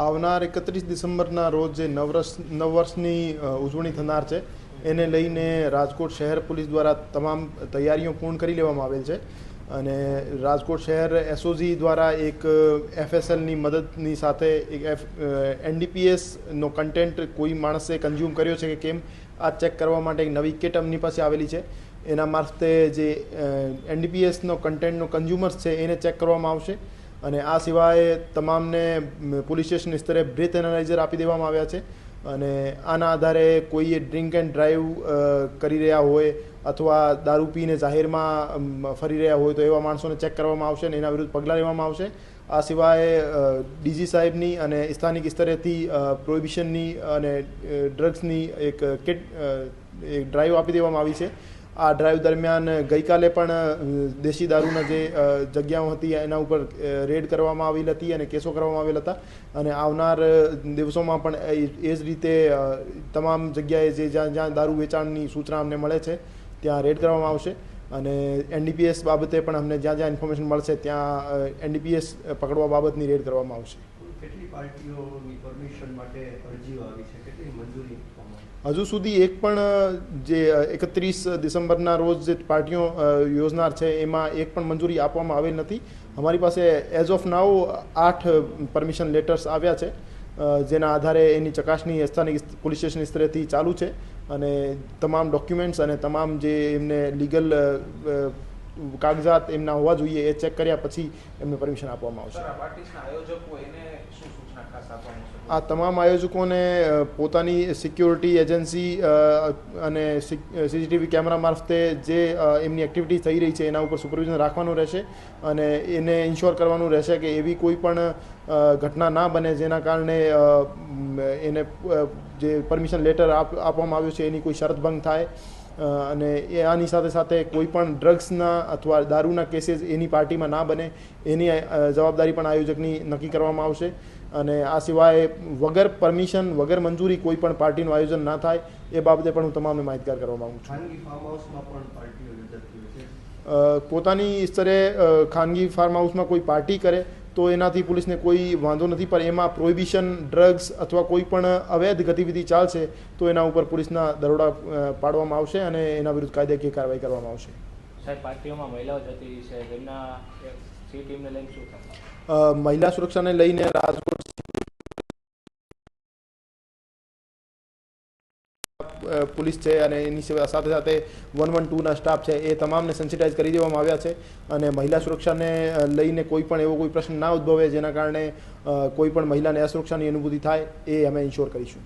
આવનાર 31 ડિસેમ્બરના રોજ જે નવવર્ષની ઉજવણી થનાર છે એને લઈને રાજકોટ શહેર પોલીસ દ્વારા તમામ તૈયારીઓ પૂર્ણ કરી લેવામાં આવેલ છે અને રાજકોટ શહેર એસઓજી દ્વારા એક એફએસએલની મદદની સાથે એક એનડીપીએસનો કન્ટેન્ટ કોઈ માણસે કન્ઝ્યુમ કર્યો છે કે કેમ આ ચેક કરવા માટે એક નવી કિટ એમની પાસે આવેલી છે. એના મારફતે જે એનડીપીએસનો કન્ટેન્ટનો કન્ઝ્યુમર્સ છે એને ચેક કરવામાં આવશે અને આ સિવાય તમામને પોલીસ સ્ટેશન સ્તરે બ્રેથ એનાલાઇઝર આપી દેવામાં આવ્યા છે અને આના આધારે કોઈએ ડ્રિંક એન્ડ ડ્રાઈવ કરી રહ્યા હોય અથવા દારૂ પીને જાહેરમાં ફરી રહ્યા હોય તો એવા માણસોને ચેક કરવામાં આવશે અને એના વિરુદ્ધ પગલાં લેવામાં આવશે. આ સિવાય ડીજી સાહેબની અને સ્થાનિક સ્તરેથી પ્રોહિબિશનની અને ડ્રગ્સની એક ડ્રાઈવ આપી દેવામાં આવી છે. આ ડ્રાઈવ દરમિયાન ગઈકાલે પણ દેશી દારૂના જે જગ્યાઓ હતી એના ઉપર રેડ કરવામાં આવેલ હતી અને કેસો કરવામાં આવેલ હતા અને આવનાર દિવસોમાં પણ એ જ રીતે તમામ જગ્યાએ જે જ્યાં દારૂ વેચાણની સૂચના અમને મળે છે ત્યાં રેડ કરવામાં આવશે અને એનડીપીએસ બાબતે પણ અમને જ્યાં જ્યાં ઇન્ફોર્મેશન મળશે ત્યાં એનડીપીએસ પકડવા બાબતની રેડ કરવામાં આવશે. કેટલી પાર્ટીઓની પરમિશન માટે અરજીઓ આવી છે, કેટલી મંજૂરી? હજુ સુધી એક પણ જે 31 ડિસેમ્બરના રોજ જે પાર્ટીઓ યોજનાર છે એમાં એક પણ મંજૂરી આપવામાં આવેલ નથી. અમારી પાસે as of now 8 permission letters આવ્યા છે જેના આધારે એની ચકાસણી સ્થાનિક પોલીસ સ્ટેશન સ્તરેથી ચાલુ છે અને તમામ ડોક્યુમેન્ટ્સ અને તમામ જે એમને લીગલ કાગજાત એમના હોવા જોઈએ એ ચેક કર્યા પછી એમને પરમિશન આપવામાં આવશે. આ તમામ આયોજકોને પોતાની સિક્યોરિટી એજન્સી અને સીસીટીવી કેમેરા મારફતે જે એમની એક્ટિવિટી થઈ રહી છે એના ઉપર સુપરવિઝન રાખવાનું રહેશે અને એને ઇન્શ્યોર કરવાનું રહેશે કે એવી કોઈ પણ ઘટના ના બને જેના કારણે એને જે પરમિશન લેટર આપવામાં આવ્યું છે એની કોઈ શરત ભંગ થાય અને આની સાથે સાથે કોઈ પણ ડ્રગ્સના અથવા દારૂના કેસીસ એની પાર્ટીમાં ના બને એની જવાબદારી પણ આયોજકની નક્કી કરવામાં આવશે અને આ સિવાય વગર પરમિશન વગર મંજૂરી કોઈ પણ પાર્ટીનું આયોજન ના થાય એ બાબતે પણ હું તમામને માહિતગાર કરવા માગું છું. પોતાની સ્તરે ખાનગી ફાર્મ હાઉસમાં કોઈ પાર્ટી કરે તો એનાથી પોલીસને કોઈ વાંધો નથી, પણ એમાં પ્રોહિબિશન ડ્રગ્સ અથવા કોઈ પણ અવૈધ ગતિવિધિ ચાલશે તો એના ઉપર પોલીસના દરોડા પાડવામાં આવશે અને એના વિરુદ્ધ કાયદાકીય કાર્યવાહી કરવામાં આવશે. સાહેબ, પાર્ટીઓમાં મહિલાઓ જતી છે, તેમના સી ટીમને લઈને શું થાય? મહિલા સુરક્ષાને લઈને રાજકોટ પોલીસ છે અને એની સાથે સાથે 112ના સ્ટાફ છે એ તમામને સેન્સિટાઇઝ કરી દેવામાં આવ્યા છે અને મહિલા સુરક્ષાને લઈને કોઈ પણ એવો કોઈ પ્રશ્ન ના ઉદ્ભવે જેના કારણે કોઈ પણ મહિલાને અસુરક્ષાની અનુભૂતિ થાય એ અમે ઇન્શ્યોર કરીશું.